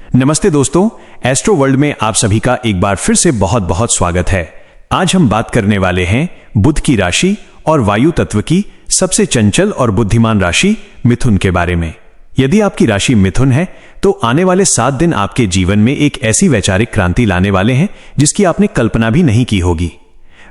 नमस्ते दोस्तों, astro world में आप सभी का एक बार फिर से बहुत बहुत स्वागत है। आज हम बात करने वाले हैं बुध की राशि और वायु तत्व की सबसे चंचल और बुद्धिमान राशि मिथुन के बारे में। यदि आपकी राशि मिथुन है तो आने वाले 7 दिन आपके जीवन में एक ऐसी वैचारिक क्रांति लाने वाले हैं जिसकी आपने कल्पना भी नहीं की होगी।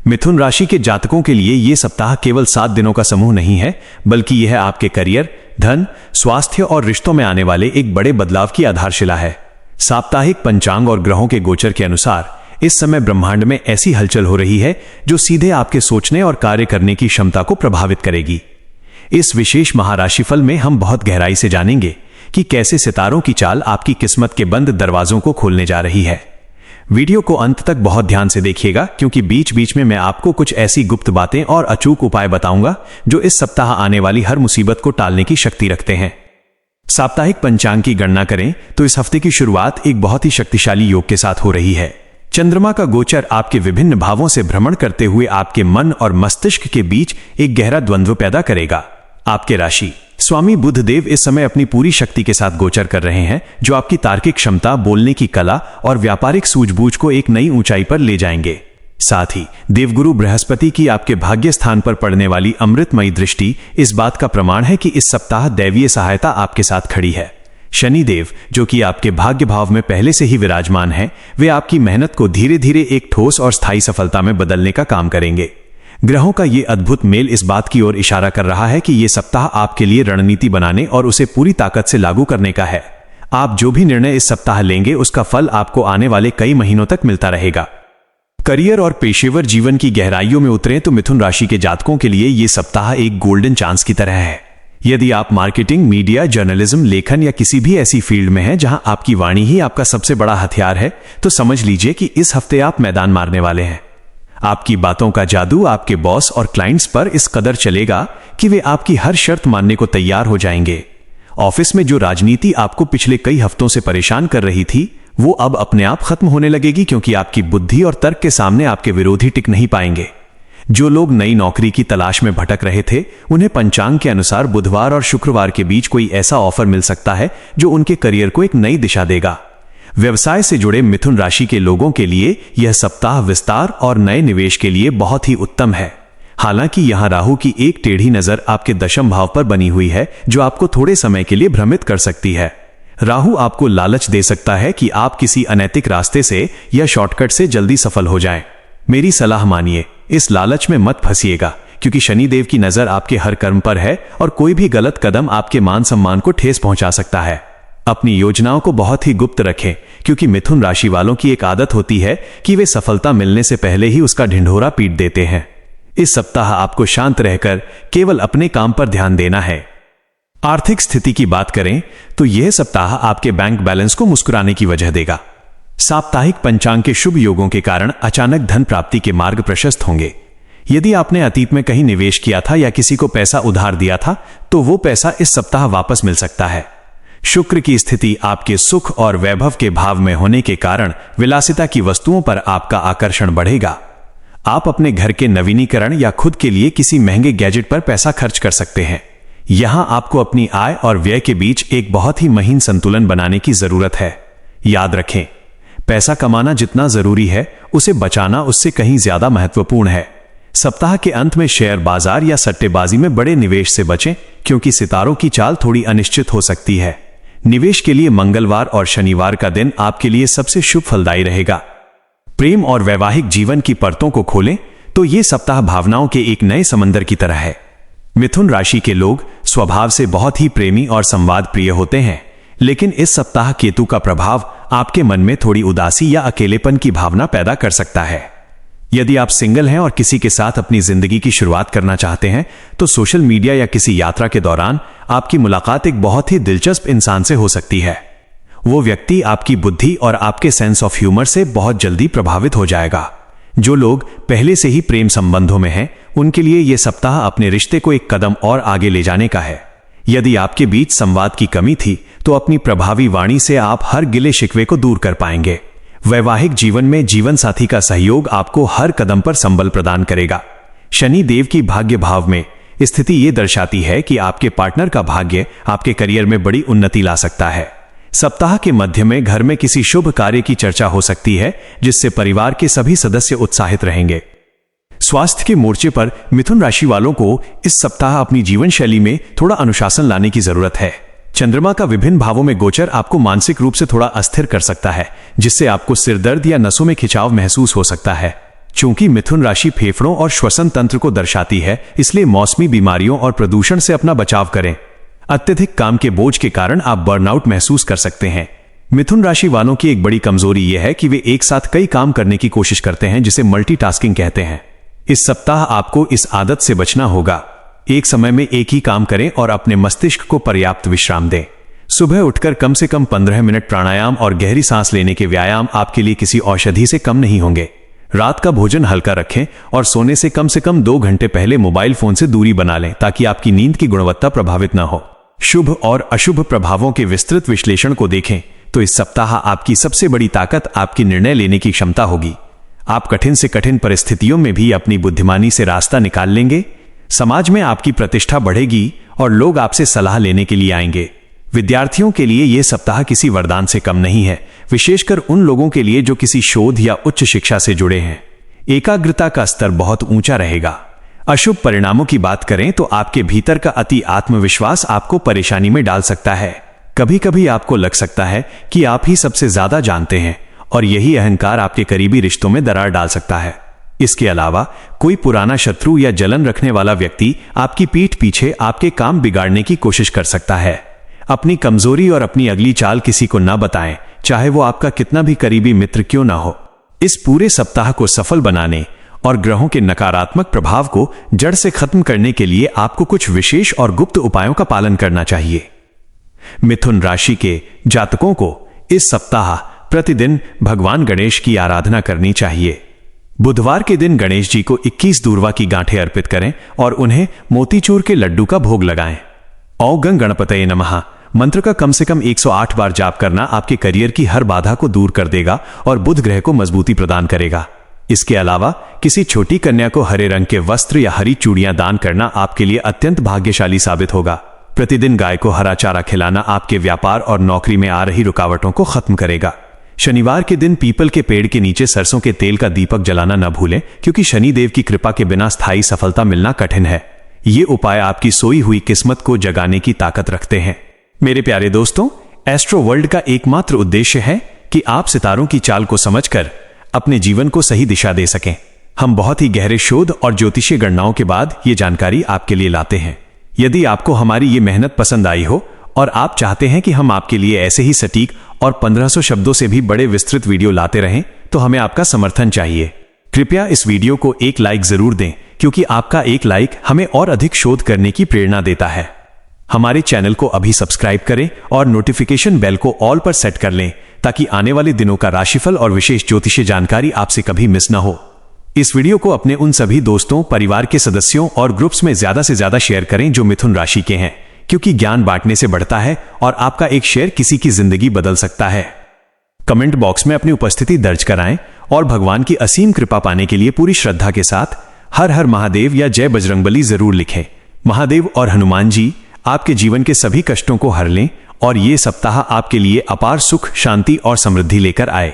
मिथुन राशि के जातकों के लिए यह सप्ताह केवल 7 दिनों का समूह नहीं है, बल्कि यह आपके करियर, धन, स्वास्थ्य और रिश्तों में आने वाले एक बड़े बदलाव की आधारशिला है। साप्ताहिक पंचांग और ग्रहों के गोचर के अनुसार इस समय ब्रह्मांड में ऐसी हलचल हो रही है जो सीधे आपके सोचने और कार्य करने की क्षमता को प्रभावित करेगी। इस विशेष महाराशिफल में हम बहुत गहराई से जानेंगे कि कैसे सितारों की चाल आपकी किस्मत के बंद दरवाजों को खोलने जा रही है। वीडियो को अंत तक बहुत ध्यान से देखिएगा, क्योंकि बीच बीच में मैं आपको कुछ ऐसी गुप्त बातें और अचूक उपाय बताऊंगा जो इस सप्ताह आने वाली हर मुसीबत को टालने की शक्ति रखते हैं। साप्ताहिक पंचांग की गणना करें तो इस हफ्ते की शुरुआत एक बहुत ही शक्तिशाली योग के साथ हो रही है। चंद्रमा का गोचर आपके विभिन्न भावों से भ्रमण करते हुए आपके मन और मस्तिष्क के बीच एक गहरा द्वंद्व पैदा करेगा। आपके राशि स्वामी बुध देव इस समय अपनी पूरी शक्ति के साथ गोचर कर रहे हैं, जो आपकी तार्किक क्षमता, बोलने की कला और व्यापारिक सूझबूझ को एक नई ऊंचाई पर ले जाएंगे। साथ ही देवगुरु बृहस्पति की आपके भाग्य स्थान पर पड़ने वाली अमृतमयी दृष्टि इस बात का प्रमाण है कि इस सप्ताह दैवीय सहायता आपके साथ खड़ी है। शनिदेव, जो कि आपके भाग्य भाव में पहले से ही विराजमान हैं, वे आपकी मेहनत को धीरे धीरे एक ठोस और स्थायी सफलता में बदलने का काम करेंगे। ग्रहों का ये अद्भुत मेल इस बात की ओर इशारा कर रहा है कि ये सप्ताह आपके लिए रणनीति बनाने और उसे पूरी ताकत से लागू करने का है। आप जो भी निर्णय इस सप्ताह लेंगे उसका फल आपको आने वाले कई महीनों तक मिलता रहेगा। करियर और पेशेवर जीवन की गहराइयों में उतरें तो मिथुन राशि के जातकों के लिए यह सप्ताह एक गोल्डन चांस की तरह है। यदि आप मार्केटिंग, मीडिया, जर्नलिज्म, लेखन या किसी भी ऐसी फील्ड में हैं जहां आपकी वाणी ही आपका सबसे बड़ा हथियार है, तो समझ लीजिए कि इस हफ्ते आप मैदान मारने वाले हैं। आपकी बातों का जादू आपके बॉस और क्लाइंट्स पर इस कदर चलेगा कि वे आपकी हर शर्त मानने को तैयार हो जाएंगे। ऑफिस में जो राजनीति आपको पिछले कई हफ्तों से परेशान कर रही थी, वो अब अपने आप खत्म होने लगेगी, क्योंकि आपकी बुद्धि और तर्क के सामने आपके विरोधी टिक नहीं पाएंगे। जो लोग नई नौकरी की तलाश में भटक रहे थे, उन्हें पंचांग के अनुसार बुधवार और शुक्रवार के बीच कोई ऐसा ऑफर मिल सकता है जो उनके करियर को एक नई दिशा देगा। व्यवसाय से जुड़े मिथुन राशि के लोगों के लिए यह सप्ताह विस्तार और नए निवेश के लिए बहुत ही उत्तम है। हालांकि यहां राहु की एक टेढ़ी नजर आपके दशम भाव पर बनी हुई है, जो आपको थोड़े समय के लिए भ्रमित कर सकती है। राहु आपको लालच दे सकता है कि आप किसी अनैतिक रास्ते से या शॉर्टकट से जल्दी सफल हो जाएं। मेरी सलाह मानिए, इस लालच में मत फंसिएगा, क्योंकि शनिदेव की नजर आपके हर कर्म पर है और कोई भी गलत कदम आपके मान सम्मान को ठेस पहुंचा सकता है। अपनी योजनाओं को बहुत ही गुप्त रखें, क्योंकि मिथुन राशि वालों की एक आदत होती है कि वे सफलता मिलने से पहले ही उसका ढिंढोरा पीट देते हैं। इस सप्ताह आपको शांत रहकर केवल अपने काम पर ध्यान देना है। आर्थिक स्थिति की बात करें तो यह सप्ताह आपके बैंक बैलेंस को मुस्कुराने की वजह देगा। साप्ताहिक पंचांग के शुभ योगों के कारण अचानक धन प्राप्ति के मार्ग प्रशस्त होंगे। यदि आपने अतीत में कहीं निवेश किया था या किसी को पैसा उधार दिया था, तो वो पैसा इस सप्ताह वापस मिल सकता है। शुक्र की स्थिति आपके सुख और वैभव के भाव में होने के कारण विलासिता की वस्तुओं पर आपका आकर्षण बढ़ेगा। आप अपने घर के नवीनीकरण या खुद के लिए किसी महंगे गैजेट पर पैसा खर्च कर सकते हैं। यहां आपको अपनी आय और व्यय के बीच एक बहुत ही महीन संतुलन बनाने की जरूरत है। याद रखें, पैसा कमाना जितना जरूरी है, उसे बचाना उससे कहीं ज्यादा महत्वपूर्ण है। सप्ताह के अंत में शेयर बाजार या सट्टेबाजी में बड़े निवेश से बचें, क्योंकि सितारों की चाल थोड़ी अनिश्चित हो सकती है। निवेश के लिए मंगलवार और शनिवार का दिन आपके लिए सबसे शुभ फलदायी रहेगा। प्रेम और वैवाहिक जीवन की परतों को खोलें तो यह सप्ताह भावनाओं के एक नए समंदर की तरह है। मिथुन राशि के लोग स्वभाव से बहुत ही प्रेमी और संवाद प्रिय होते हैं, लेकिन इस सप्ताह केतु का प्रभाव आपके मन में थोड़ी उदासी या अकेलेपन की भावना पैदा कर सकता है। यदि आप सिंगल हैं और किसी के साथ अपनी जिंदगी की शुरुआत करना चाहते हैं, तो सोशल मीडिया या किसी यात्रा के दौरान आपकी मुलाकात एक बहुत ही दिलचस्प इंसान से हो सकती है। वो व्यक्ति आपकी बुद्धि और आपके सेंस ऑफ ह्यूमर से बहुत जल्दी प्रभावित हो जाएगा। जो लोग पहले से ही प्रेम संबंधों में हैं, उनके लिए यह सप्ताह अपने रिश्ते को एक कदम और आगे ले जाने का है। यदि आपके बीच संवाद की कमी थी, तो अपनी प्रभावी वाणी से आप हर गिले शिकवे को दूर कर पाएंगे। वैवाहिक जीवन में जीवन साथी का सहयोग आपको हर कदम पर संबल प्रदान करेगा। शनि देव की भाग्य भाव में स्थिति ये दर्शाती है कि आपके पार्टनर का भाग्य आपके करियर में बड़ी उन्नति ला सकता है। सप्ताह के मध्य में घर में किसी शुभ कार्य की चर्चा हो सकती है, जिससे परिवार के सभी सदस्य उत्साहित रहेंगे। स्वास्थ्य के मोर्चे पर मिथुन राशि वालों को इस सप्ताह अपनी जीवन शैली में थोड़ा अनुशासन लाने की जरूरत है। चंद्रमा का विभिन्न भावों में गोचर आपको मानसिक रूप से थोड़ा अस्थिर कर सकता है, जिससे आपको सिरदर्द या नसों में खिंचाव महसूस हो सकता है। चूंकि मिथुन राशि फेफड़ों और श्वसन तंत्र को दर्शाती है, इसलिए मौसमी बीमारियों और प्रदूषण से अपना बचाव करें। अत्यधिक काम के बोझ के कारण आप बर्नआउट महसूस कर सकते हैं। मिथुन राशि वालों की एक बड़ी कमजोरी यह है कि वे एक साथ कई काम करने की कोशिश करते हैं, जिसे मल्टीटास्किंग कहते हैं। इस सप्ताह आपको इस आदत से बचना होगा। एक समय में एक ही काम करें और अपने मस्तिष्क को पर्याप्त विश्राम दें। सुबह उठकर कम से कम 15 मिनट प्राणायाम और गहरी सांस लेने के व्यायाम आपके लिए किसी औषधि से कम नहीं होंगे। रात का भोजन हल्का रखें और सोने से कम 2 घंटे पहले मोबाइल फोन से दूरी बना लें, ताकि आपकी नींद की गुणवत्ता प्रभावित न हो। शुभ और अशुभ प्रभावों के विस्तृत विश्लेषण को देखें तो इस सप्ताह आपकी सबसे बड़ी ताकत आपकी निर्णय लेने की क्षमता होगी। आप कठिन से कठिन परिस्थितियों में भी अपनी बुद्धिमानी से रास्ता निकाल लेंगे। समाज में आपकी प्रतिष्ठा बढ़ेगी और लोग आपसे सलाह लेने के लिए आएंगे। विद्यार्थियों के लिए यह सप्ताह किसी वरदान से कम नहीं है, विशेषकर उन लोगों के लिए जो किसी शोध या उच्च शिक्षा से जुड़े हैं। एकाग्रता का स्तर बहुत ऊंचा रहेगा। अशुभ परिणामों की बात करें तो आपके भीतर का अति आत्मविश्वास आपको परेशानी में डाल सकता है। कभी कभी आपको लग सकता है कि आप ही सबसे ज्यादा जानते हैं, और यही अहंकार आपके करीबी रिश्तों में दरार डाल सकता है। इसके अलावा कोई पुराना शत्रु या जलन रखने वाला व्यक्ति आपकी पीठ पीछे आपके काम बिगाड़ने की कोशिश कर सकता है। अपनी कमजोरी और अपनी अगली चाल किसी को न बताएं, चाहे वो आपका कितना भी करीबी मित्र क्यों ना हो। इस पूरे सप्ताह को सफल बनाने और ग्रहों के नकारात्मक प्रभाव को जड़ से खत्म करने के लिए आपको कुछ विशेष और गुप्त उपायों का पालन करना चाहिए। मिथुन राशि के जातकों को इस सप्ताह प्रतिदिन भगवान गणेश की आराधना करनी चाहिए। बुधवार के दिन गणेश जी को 21 दूर्वा की गांठें अर्पित करें और उन्हें मोतीचूर के लड्डू का भोग लगाएं। ओम गं गणपतये नमः मंत्र का कम से कम 108 बार जाप करना आपके करियर की हर बाधा को दूर कर देगा और बुध ग्रह को मजबूती प्रदान करेगा। इसके अलावा किसी छोटी कन्या को हरे रंग के वस्त्र या हरी चूड़ियां दान करना आपके लिए अत्यंत भाग्यशाली साबित होगा। प्रतिदिन गाय को हरा चारा खिलाना आपके व्यापार और नौकरी में आ रही रुकावटों को खत्म करेगा। शनिवार के दिन पीपल के पेड़ के नीचे सरसों के तेल का दीपक जलाना न भूलें, क्योंकि शनिदेव की कृपा के बिना स्थायी सफलता मिलना कठिन है। ये उपाय आपकी सोई हुई किस्मत को जगाने की ताकत रखते हैं। मेरे प्यारे दोस्तों, एस्ट्रो वर्ल्ड का एकमात्र उद्देश्य है कि आप सितारों की चाल को समझकर अपने जीवन को सही दिशा दे सकें। हम बहुत ही गहरे शोध और ज्योतिषीय गणनाओं के बाद ये जानकारी आपके लिए लाते हैं। यदि आपको हमारी ये मेहनत पसंद आई हो और आप चाहते हैं कि हम आपके लिए ऐसे ही सटीक और 1500 शब्दों से भी बड़े विस्तृत वीडियो लाते रहें, तो हमें आपका समर्थन चाहिए। कृपया इस वीडियो को एक लाइक जरूर दें, क्योंकि आपका एक लाइक हमें और अधिक शोध करने की प्रेरणा देता है। हमारे चैनल को अभी सब्सक्राइब करें और नोटिफिकेशन बेल को ऑल पर सेट कर लें, ताकि आने वाले दिनों का राशिफल और विशेष ज्योतिषीय जानकारी आपसे कभी मिस न हो। इस वीडियो को अपने उन सभी दोस्तों, परिवार के सदस्यों और ग्रुप्स में ज्यादा से ज्यादा शेयर करें जो मिथुन राशि के हैं, क्योंकि ज्ञान बांटने से बढ़ता है और आपका एक शेयर किसी की जिंदगी बदल सकता है। कमेंट बॉक्स में अपनी उपस्थिति दर्ज कराएं और भगवान की असीम कृपा पाने के लिए पूरी श्रद्धा के साथ हर हर महादेव या जय बजरंगबली जरूर लिखें। महादेव और हनुमान जी आपके जीवन के सभी कष्टों को हर लें और ये सप्ताह आपके लिए अपार सुख, शांति और समृद्धि लेकर आए।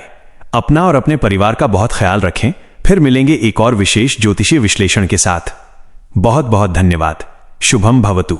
अपना और अपने परिवार का बहुत ख्याल रखें। फिर मिलेंगे एक और विशेष ज्योतिषीय विश्लेषण के साथ। बहुत बहुत धन्यवाद। शुभम भवतु।